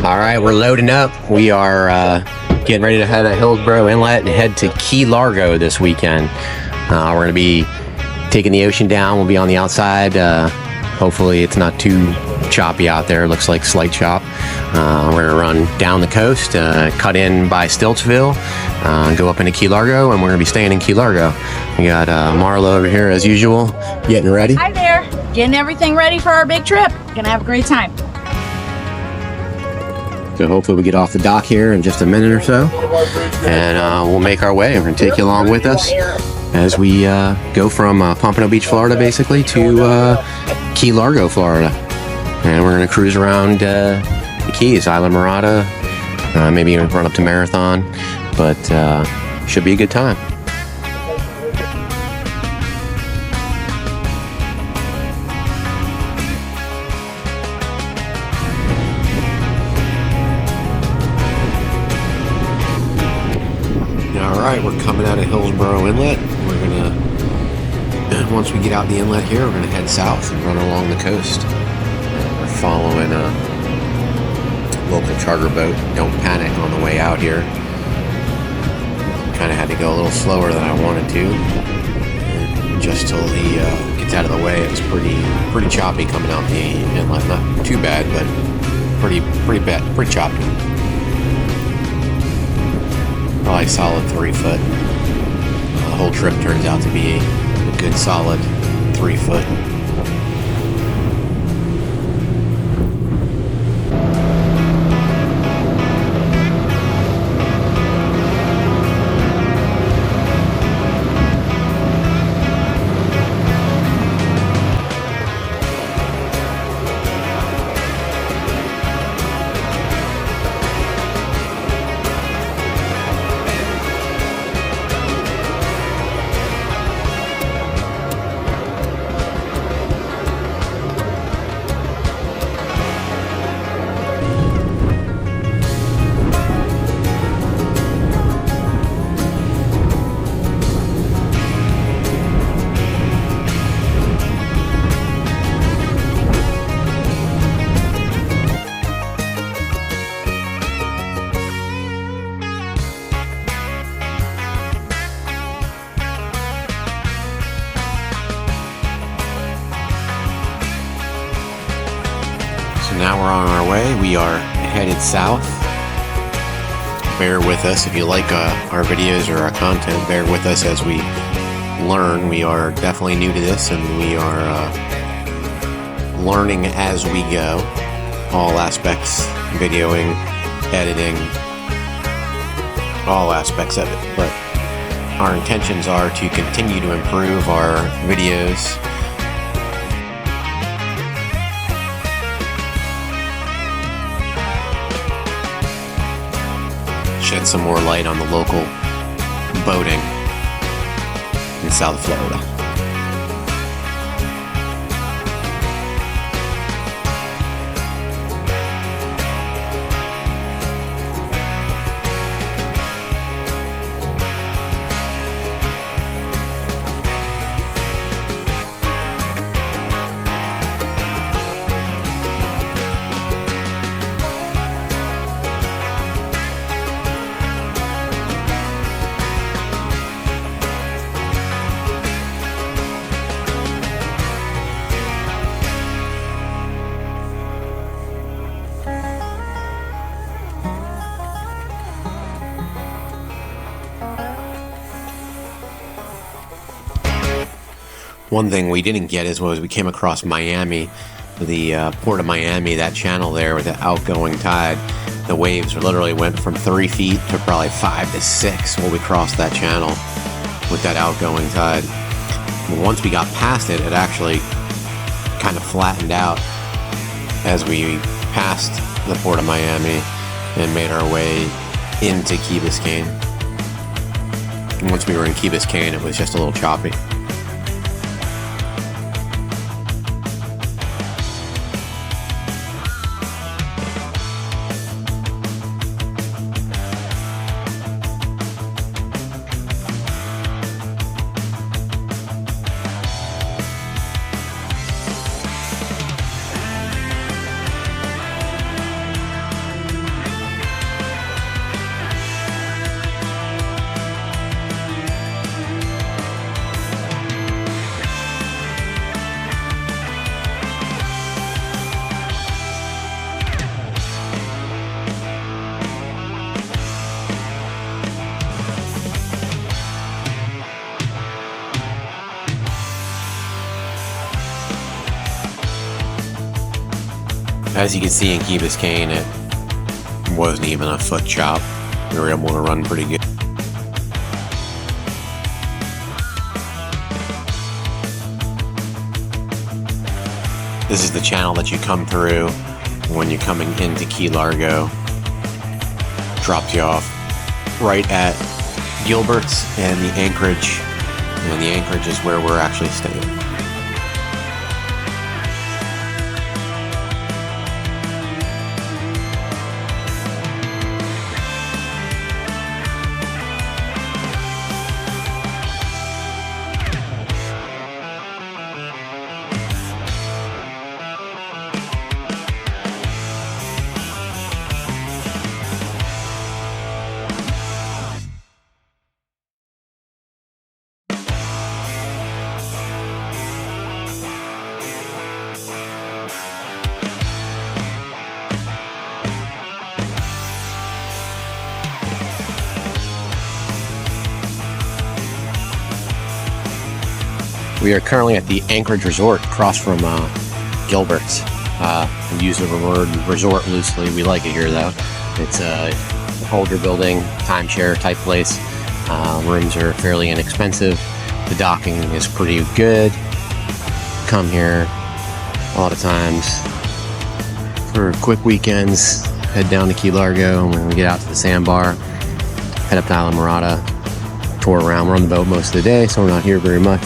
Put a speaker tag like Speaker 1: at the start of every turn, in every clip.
Speaker 1: All right, we're loading up. We are getting ready to head to Hillsboro Inlet and head to Key Largo this weekend. We're going to be taking the ocean down. We'll be on the outside. Hopefully it's not too choppy out there. It looks like slight chop. We're going to run down the coast, cut in by Stiltsville, go up into Key Largo, and we're going to be staying in Key Largo. We got Marlo over here as usual, getting ready.
Speaker 2: Hi there. Getting everything ready for our big trip. Gonna have a great time.
Speaker 1: So hopefully we get off the dock here in just a minute or so, and we'll make our way. We're going to take you along with us as we go from Pompano Beach, Florida, basically, to Key Largo, Florida. And we're going to cruise around the Keys, Isla Mirada, maybe even run up to Marathon, but should be a good time. Alright, we're coming out of Hillsboro Inlet. We're gonna, once we get out the inlet here, we're gonna head south and run along the coast. We're following a local charter boat. Don't panic on the way out here. Kind of had to go a little slower than I wanted to, just till he gets out of the way. It was pretty choppy coming out the inlet. Not too bad, but pretty choppy. Probably solid 3 foot. The whole trip turns out to be a good solid 3 foot. Now we're on our way. We are headed south. Bear with us if you like our videos or our content. Bear with us as we learn. We are definitely new to this, and we are learning as we go. All aspects, videoing, editing, all aspects of it. But our intentions are to continue to improve our videos. Shed some more light on the local boating in South Florida. One thing we didn't get was we came across Miami, the port of Miami, that channel there with the outgoing tide. The waves literally went from 3 feet to probably 5 to 6 when we crossed that channel with that outgoing tide. But once we got past it, it actually kind of flattened out as we passed the port of Miami and made our way into Key Biscayne. And once we were in Key Biscayne, it was just a little choppy. As you can see in Key Biscayne, it wasn't even a foot chop. We were able to run pretty good. This is the channel that you come through when you're coming into Key Largo. Drops you off right at Gilbert's and the Anchorage. And the Anchorage is where we're actually staying. We are currently at the Anchorage Resort, across from Gilbert's. We use the word resort loosely. We like it here, though. It's a older building, timeshare type place. Rooms are fairly inexpensive. The docking is pretty good. Come here a lot of times for quick weekends. Head down to Key Largo, and when we get out to the sandbar, head up to Isla Mirada, tour around. We're on the boat most of the day, so we're not here very much.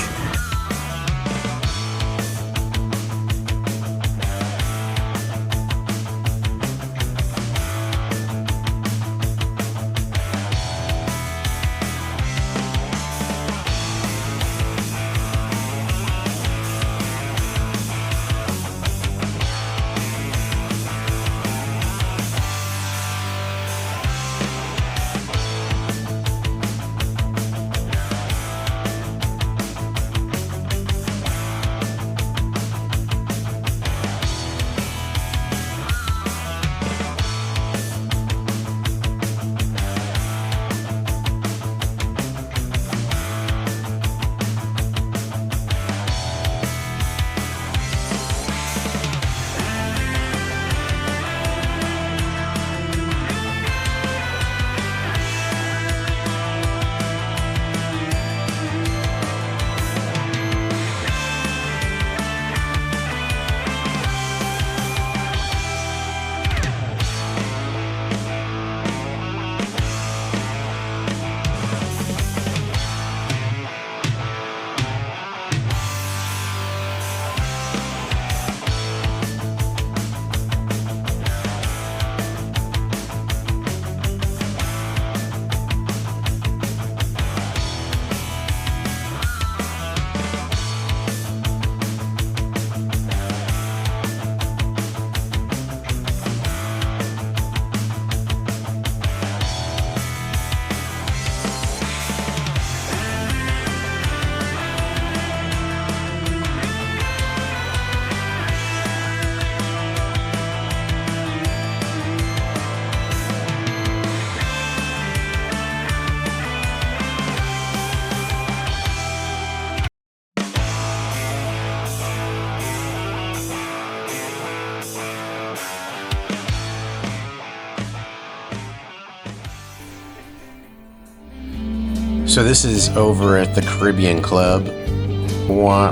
Speaker 1: So this is over at the Caribbean Club.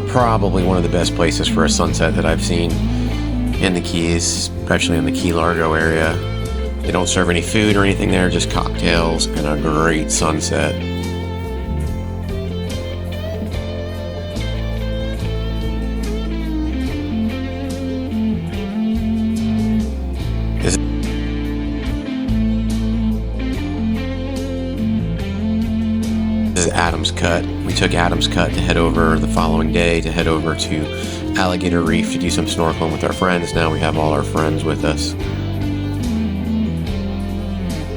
Speaker 1: Probably one of the best places for a sunset that I've seen in the Keys, especially in the Key Largo area. They don't serve any food or anything there, just cocktails and a great sunset. This is Adam's Cut. We took Adam's Cut to head over the following day to head over to Alligator Reef to do some snorkeling with our friends. Now we have all our friends with us.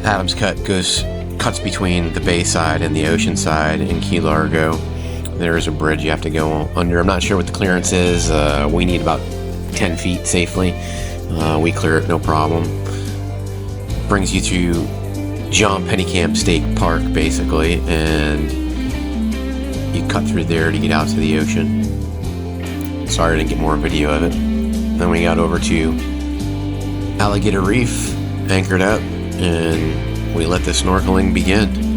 Speaker 1: Adam's Cut cuts between the bay side and the ocean side in Key Largo. There is a bridge you have to go under. I'm not sure what the clearance is. We need about 10 feet safely. We clear it no problem. Brings you to John Pennycamp State Park, basically, and you cut through there to get out to the ocean. Sorry I didn't get more video of it. Then we got over to Alligator Reef anchored up, and we let the snorkeling begin.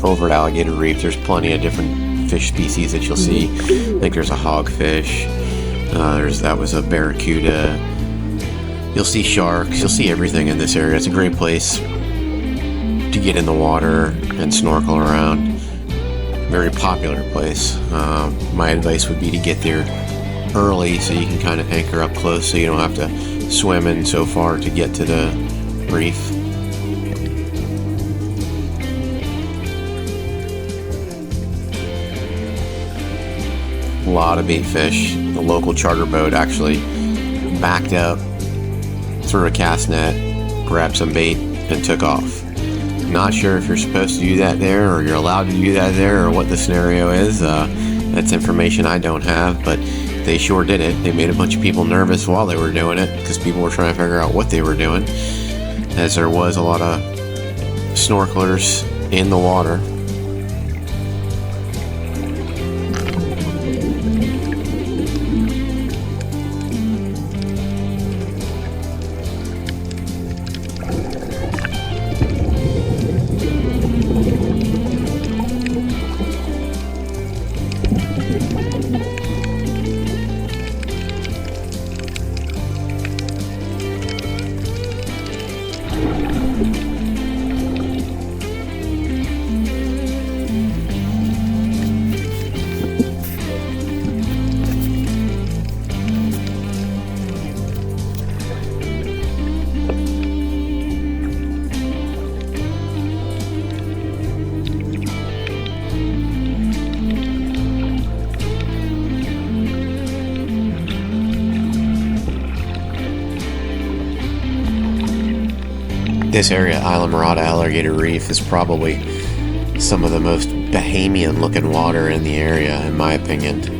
Speaker 1: Over at Alligator Reef, there's plenty of different fish species that you'll see. I think there's a hogfish. That was a barracuda. You'll see sharks. You'll see everything in this area. It's a great place to get in the water and snorkel around. Very popular place. My advice would be to get there early so you can kind of anchor up close, so you don't have to swim in so far to get to the reef. A lot of bait fish. The local charter boat actually backed up, threw a cast net, grabbed some bait, and took off. Not sure if you're supposed to do that there, or you're allowed to do that there, or what the scenario is. That's information I don't have, but they sure did it. They made a bunch of people nervous while they were doing it, because people were trying to figure out what they were doing, as there was a lot of snorkelers in the water. This area, Islamorada Alligator Reef, is probably some of the most Bahamian looking water in the area, in my opinion.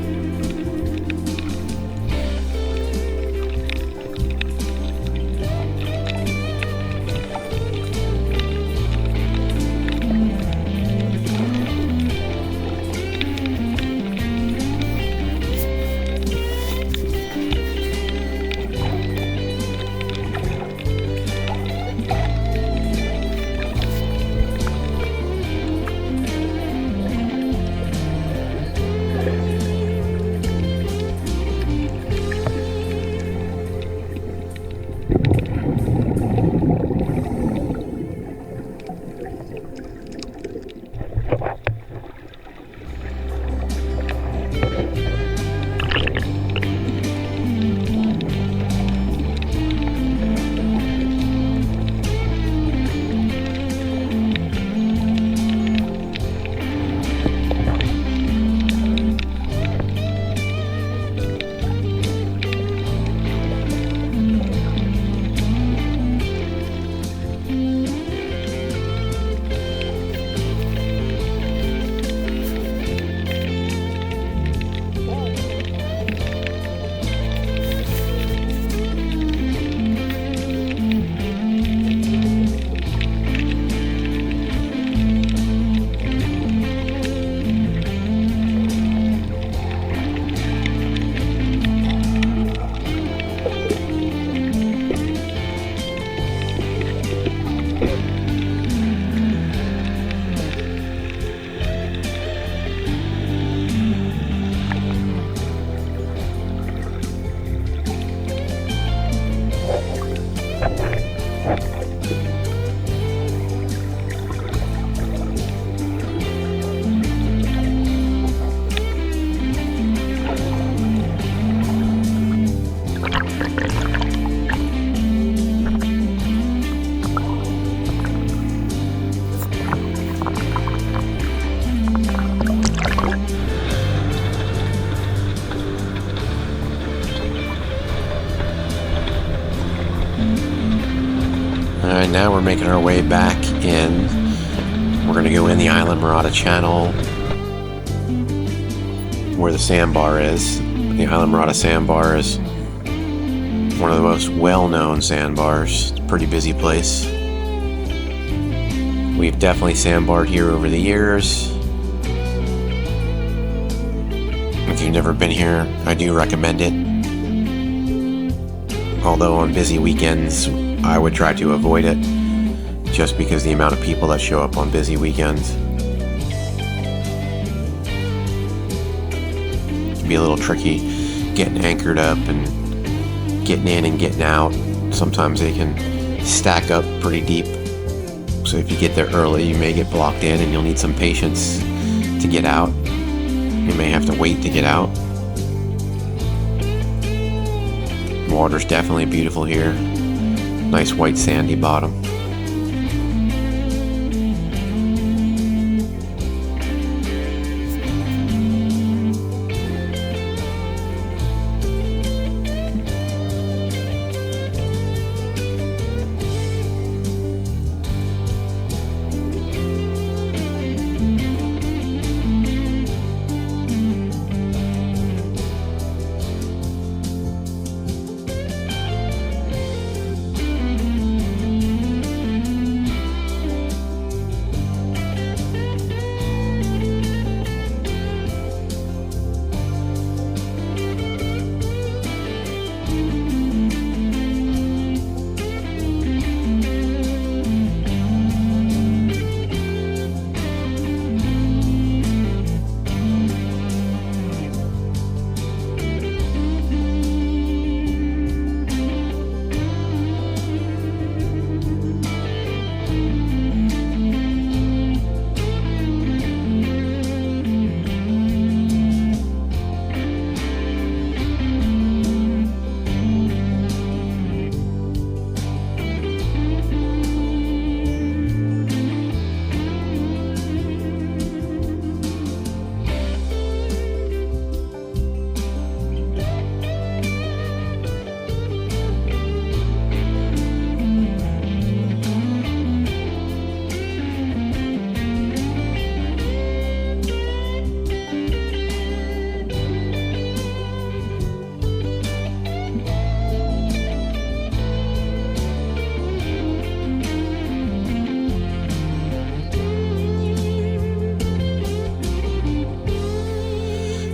Speaker 1: Alright, now we're making our way back in. We're going to go in the Island Murata channel where the sandbar is. The Island Murata sandbar is one of the most well-known sandbars. It's a pretty busy place. We've definitely sandbarred here over the years. If you've never been here, I do recommend it. Although on busy weekends, I would try to avoid it, just because the amount of people that show up on busy weekends. It can be a little tricky getting anchored up and getting in and getting out. Sometimes they can stack up pretty deep. So if you get there early, you may get blocked in and you'll need some patience to get out. You may have to wait to get out. Water's definitely beautiful here. Nice white sandy bottom.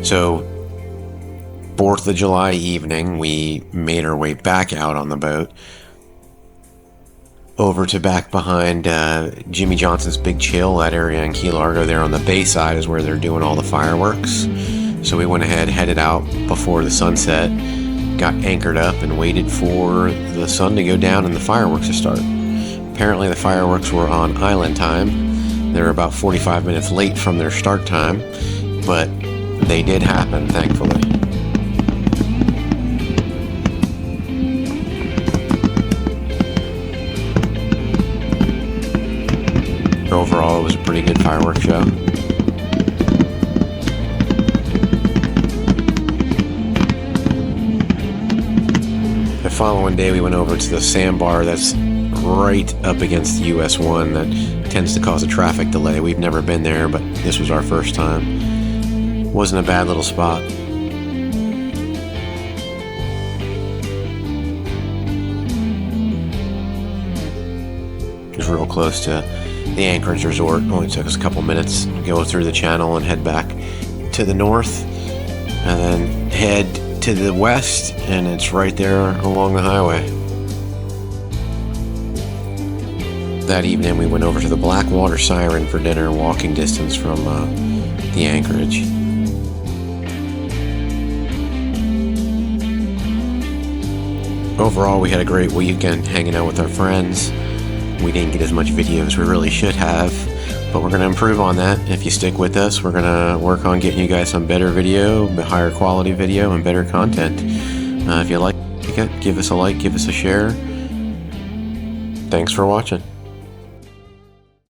Speaker 1: So, 4th of July evening, we made our way back out on the boat over to back behind Jimmy Johnson's Big Chill, that area in Key Largo. There on the bay side is where they're doing all the fireworks. So we went ahead, headed out before the sunset, got anchored up and waited for the sun to go down and the fireworks to start. Apparently the fireworks were on island time. They were about 45 minutes late from their start time, but they did happen, thankfully. Overall, it was a pretty good fireworks show. The following day, we went over to the sandbar that's right up against the US 1 that tends to cause a traffic delay. We've never been there, but this was our first time. Wasn't a bad little spot. It was real close to the Anchorage Resort. Only took us a couple minutes to go through the channel and head back to the north, and then head to the west, and it's right there along the highway. That evening we went over to the Blackwater Siren for dinner, walking distance from the Anchorage. Overall, we had a great weekend hanging out with our friends. We didn't get as much video as we really should have, but we're going to improve on that. If you stick with us, we're going to work on getting you guys some better video, higher quality video, and better content. If you like it, give us a like, give us a share. Thanks for watching.